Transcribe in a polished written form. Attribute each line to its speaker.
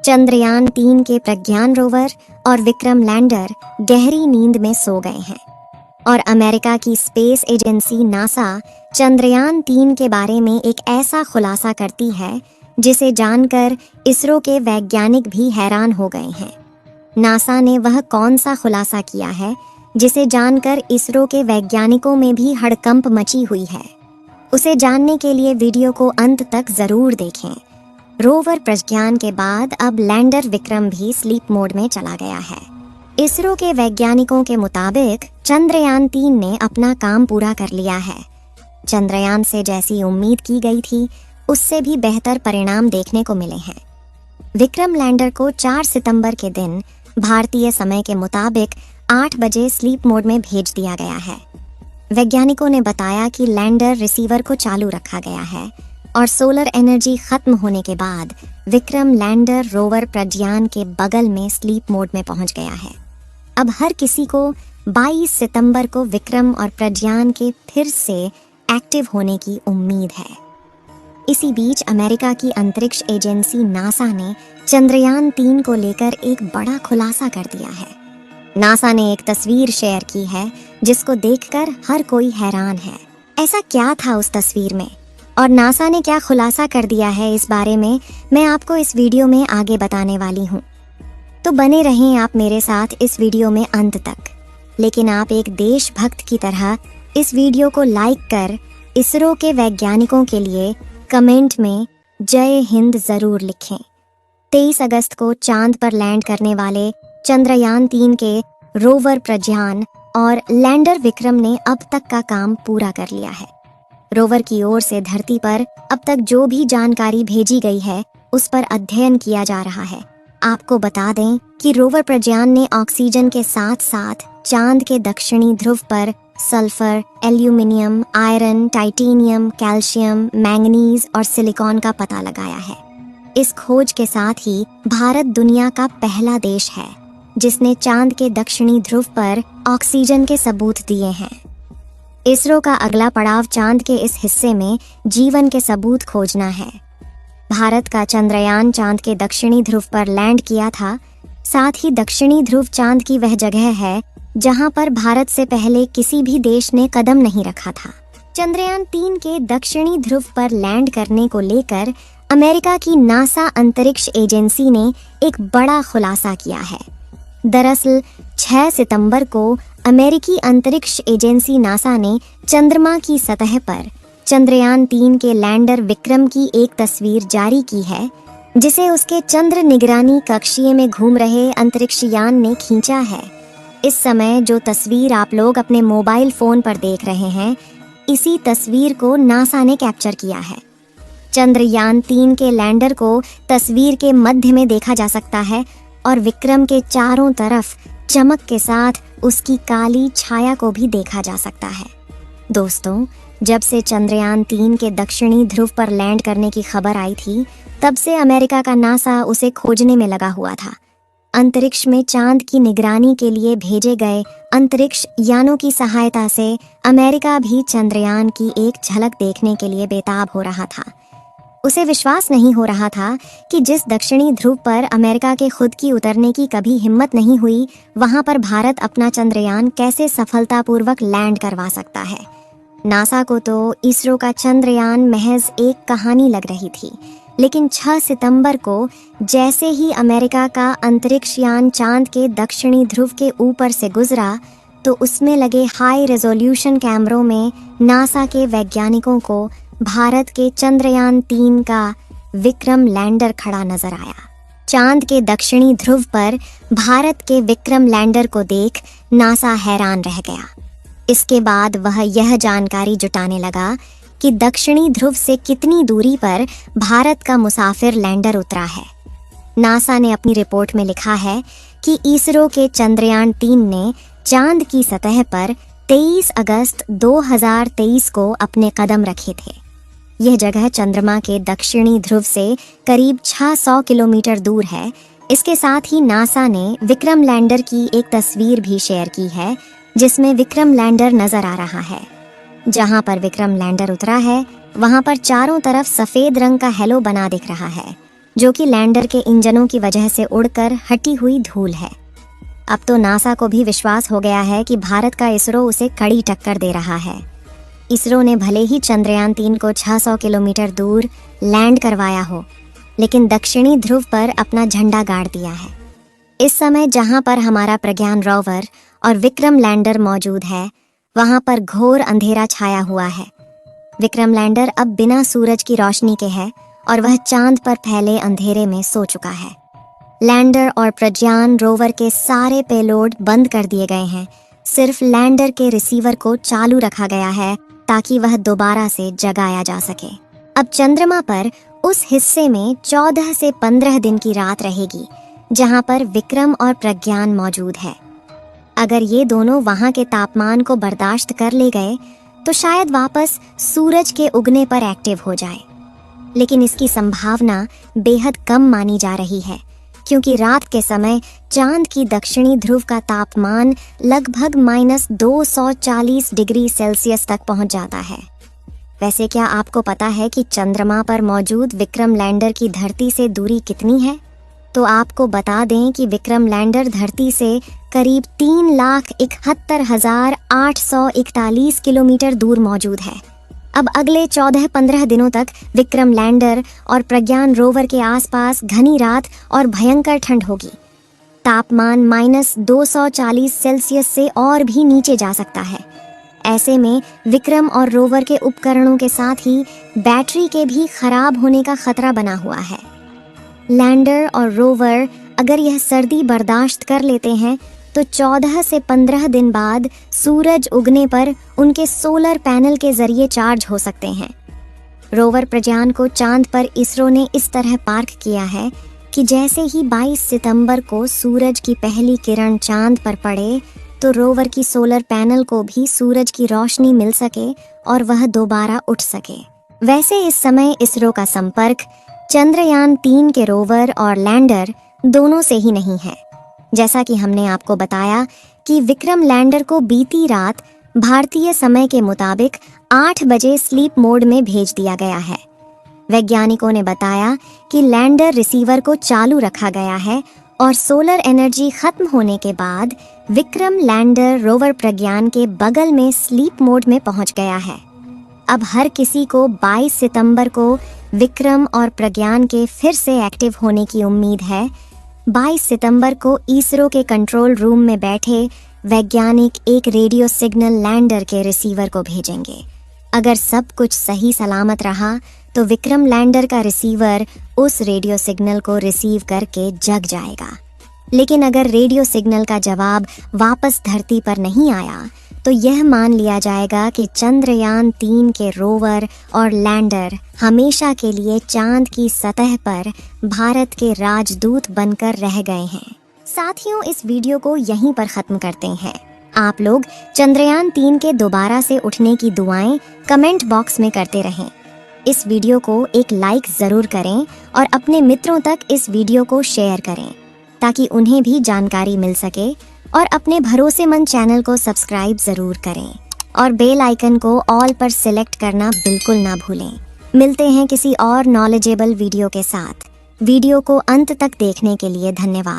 Speaker 1: चंद्रयान 3 के प्रज्ञान रोवर और विक्रम लैंडर गहरी नींद में सो गए हैं और अमेरिका की स्पेस एजेंसी नासा चंद्रयान 3 के बारे में एक ऐसा खुलासा करती है जिसे जानकर इसरो के वैज्ञानिक भी हैरान हो गए हैं। नासा ने वह कौन सा खुलासा किया है जिसे जानकर इसरो के वैज्ञानिकों में भी हड़कंप मची हुई है? उसे जानने के लिए वीडियो को अंत तक जरूर देखें। रोवर प्रज्ञान के बाद अब लैंडर विक्रम भी स्लीप मोड में चला गया है। इसरो के वैज्ञानिकों के मुताबिक चंद्रयान 3 ने अपना काम पूरा कर लिया है। चंद्रयान से जैसी उम्मीद की गई थी उससे भी बेहतर परिणाम देखने को मिले हैं। विक्रम लैंडर को 4 सितंबर के दिन भारतीय समय के मुताबिक 8 बजे स्लीप मोड में भेज दिया गया है। वैज्ञानिकों ने बताया कि लैंडर रिसीवर को चालू रखा गया है और सोलर एनर्जी खत्म होने के बाद विक्रम लैंडर रोवर प्रज्ञान के बगल में स्लीप मोड में पहुंच गया है। अब हर किसी को 22 सितंबर को विक्रम और प्रज्ञान के फिर से एक्टिव होने की उम्मीद है। इसी बीच अमेरिका की अंतरिक्ष एजेंसी नासा ने चंद्रयान 3 को लेकर एक बड़ा खुलासा कर दिया है। नासा ने एक तस्वीर शेयर की है जिसको देखकर हर कोई हैरान है। ऐसा क्या था उस तस्वीर में और नासा ने क्या खुलासा कर दिया है, इस बारे में मैं आपको इस वीडियो में आगे बताने वाली हूँ। तो बने रहें आप मेरे साथ इस वीडियो में अंत तक। लेकिन आप एक देशभक्त की तरह इस वीडियो को लाइक कर इसरो के वैज्ञानिकों के लिए कमेंट में जय हिंद जरूर लिखें। 23 अगस्त को चांद पर लैंड करने वाले चंद्रयान 3 के रोवर प्रज्ञान और लैंडर विक्रम ने अब तक का काम पूरा कर लिया है। रोवर की ओर से धरती पर अब तक जो भी जानकारी भेजी गई है उस पर अध्ययन किया जा रहा है। आपको बता दें कि रोवर प्रज्ञान ने ऑक्सीजन के साथ साथ चांद के दक्षिणी ध्रुव पर sulphur, aluminium, iron, titanium, calcium, manganese और सिलिकॉन का पता लगाया है। इस खोज के साथ ही भारत दुनिया का पहला देश है जिसने चांद के दक्षिणी ध्रुव पर ऑक्सीजन के सबूत दिए हैं। इसरो का अगला पड़ाव चांद के इस हिस्से में जीवन के सबूत खोजना है। भारत का चंद्रयान चांद के दक्षिणी ध्रुव पर लैंड किया था। साथ ही दक्षिणी ध्रुव चांद की वह जगह है जहां पर भारत से पहले किसी भी देश ने कदम नहीं रखा था। चंद्रयान 3 के दक्षिणी ध्रुव पर लैंड करने को लेकर अमेरिका की नासा अंतरिक्ष एजेंसी ने एक बड़ा खुलासा किया है। दरअसल 6 सितंबर को अमेरिकी अंतरिक्ष एजेंसी नासा ने चंद्रमा की सतह पर चंद्रयान 3 के लैंडर विक्रम की एक तस्वीर जारी की है जिसे उसके चंद्र निगरानी कक्षीय में घूम रहे अंतरिक्ष यान ने खींचा है। इस समय जो तस्वीर आप लोग अपने मोबाइल फोन पर देख रहे हैं, इसी तस्वीर को नासा ने कैप्चर किया है। चंद्रयान 3 के लैंडर को तस्वीर के मध्य में देखा जा सकता है और विक्रम के चारों तरफ चमक के साथ उसकी काली छाया को भी देखा जा सकता है। दोस्तों, जब से चंद्रयान 3 के दक्षिणी ध्रुव पर लैंड करने की खबर आई थी, तब से अमेरिका का नासा उसे खोजने में लगा हुआ था। अंतरिक्ष में चांद की निगरानी के लिए भेजे गए अंतरिक्ष यानों की सहायता से अमेरिका भी चंद्रयान की एक झलक देखने के लिए बेताब हो रहा था। उसे विश्वास नहीं हो रहा था कि जिस दक्षिणी ध्रुव पर अमेरिका के खुद की उतरने की कभी हिम्मत नहीं हुई, वहां पर भारत अपना चंद्रयान कैसे सफलतापूर्वक लैंड करवा सकता है। नासा को तो इसरो का चंद्रयान महज एक कहानी लग रही थी, लेकिन 6 सितंबर को जैसे ही अमेरिका का अंतरिक्ष यान चांद के दक्षिणी ध्रुव के ऊपर से गुजरा, तो उसमें लगे हाई रेजोल्यूशन कैमरों में नासा के वैज्ञानिकों को भारत के चंद्रयान 3 का विक्रम लैंडर खड़ा नजर आया। चांद के दक्षिणी ध्रुव पर भारत के विक्रम लैंडर को देख नासा हैरान रह गया। इसके बाद वह यह जानकारी जुटाने लगा कि दक्षिणी ध्रुव से कितनी दूरी पर भारत का मुसाफिर लैंडर उतरा है। नासा ने अपनी रिपोर्ट में लिखा है कि इसरो के चंद्रयान 3 ने चांद की सतह पर 23 अगस्त 2023 को अपने कदम रखे थे। यह जगह चंद्रमा के दक्षिणी ध्रुव से करीब 600 किलोमीटर दूर है। इसके साथ ही नासा ने विक्रम लैंडर की एक तस्वीर भी शेयर की है जिसमें विक्रम लैंडर नजर आ रहा है। जहां पर विक्रम लैंडर उतरा है वहां पर चारों तरफ सफेद रंग का हेलो बना दिख रहा है जो कि लैंडर के इंजनों की वजह से उड़कर हटी हुई धूल है। अब तो नासा को भी विश्वास हो गया है कि भारत का इसरो उसे कड़ी टक्कर दे रहा है। इसरो ने भले ही चंद्रयान 3 को 600 किलोमीटर दूर लैंड करवाया हो, लेकिन दक्षिणी ध्रुव पर अपना झंडा गाड़ दिया है। इस समय जहां पर हमारा प्रज्ञान रोवर और विक्रम लैंडर मौजूद है, वहां पर घोर अंधेरा छाया हुआ है। विक्रम लैंडर अब बिना सूरज की रोशनी के है और वह चांद पर फैले अंधेरे में सो चुका है। लैंडर और प्रज्ञान रोवर के सारे पेलोड बंद कर दिए गए हैं। सिर्फ लैंडर के रिसीवर को चालू रखा गया है ताकि वह दोबारा से जगाया जा सके। अब चंद्रमा पर उस हिस्से में 14 से 15 दिन की रात रहेगी जहां पर विक्रम और प्रज्ञान मौजूद है। अगर ये दोनों वहां के तापमान को बर्दाश्त कर ले गए तो शायद वापस सूरज के उगने पर एक्टिव हो जाए, लेकिन इसकी संभावना बेहद कम मानी जा रही है, क्योंकि रात के समय चांद की दक्षिणी ध्रुव का तापमान लगभग -240 डिग्री सेल्सियस तक पहुंच जाता है। वैसे क्या आपको पता है कि चंद्रमा पर मौजूद विक्रम लैंडर की धरती से दूरी कितनी है? तो आपको बता दें कि विक्रम लैंडर धरती से करीब 3,71,841 किलोमीटर दूर मौजूद है। अब अगले 14-15 दिनों तक विक्रम लैंडर और प्रज्ञान रोवर के आसपास घनी रात और भयंकर ठंड होगी। तापमान -240 सेल्सियस से और भी नीचे जा सकता है। ऐसे में विक्रम और रोवर के उपकरणों के साथ ही बैटरी के भी खराब होने का खतरा बना हुआ है। लैंडर और रोवर अगर यह सर्दी बर्दाश्त कर लेते हैं तो 14 से 15 दिन बाद सूरज उगने पर उनके सोलर पैनल के जरिए चार्ज हो सकते हैं। रोवर प्रज्ञान को चांद पर इसरो ने इस तरह पार्क किया है कि जैसे ही 22 सितंबर को सूरज की पहली किरण चांद पर पड़े तो रोवर की सोलर पैनल को भी सूरज की रोशनी मिल सके और वह दोबारा उठ सके। वैसे इस समय इसरो का संपर्क चंद्रयान 3 के रोवर और लैंडर दोनों से ही नहीं है। जैसा कि हमने आपको बताया कि विक्रम लैंडर को बीती रात भारतीय समय के मुताबिक 8 बजे स्लीप मोड में भेज दिया गया है। वैज्ञानिकों ने बताया कि लैंडर रिसीवर को चालू रखा गया है और सोलर एनर्जी खत्म होने के बाद विक्रम लैंडर रोवर प्रज्ञान के बगल में स्लीप मोड में पहुंच गया है। अब हर किसी को 22 सितंबर को विक्रम और प्रज्ञान के फिर से एक्टिव होने की उम्मीद है। 22 सितंबर को इसरो के कंट्रोल रूम में बैठे वैज्ञानिक एक रेडियो सिग्नल लैंडर के रिसीवर को भेजेंगे। अगर सब कुछ सही सलामत रहा तो विक्रम लैंडर का रिसीवर उस रेडियो सिग्नल को रिसीव करके जग जाएगा। लेकिन अगर रेडियो सिग्नल का जवाब वापस धरती पर नहीं आया तो यह मान लिया जाएगा कि चंद्रयान 3 के रोवर और लैंडर हमेशा के लिए चांद की सतह पर भारत के राजदूत बनकर रह गए हैं। साथियों, इस वीडियो को यहीं पर ख़त्म करते हैं। आप लोग चंद्रयान 3 के दोबारा से उठने की दुआएं कमेंट बॉक्स में करते रहें। इस वीडियो को एक लाइक ज़रूर करें और अपने मित्रों तक इस वीडियो को शेयर करें ताकि उन्हें भी जानकारी मिल सके, और अपने भरोसेमंद चैनल को सब्सक्राइब ज़रूर करें और बेल आइकन को ऑल पर सिलेक्ट करना बिल्कुल ना भूलें। मिलते हैं किसी और नॉलेजेबल वीडियो के साथ। वीडियो को अंत तक देखने के लिए धन्यवाद।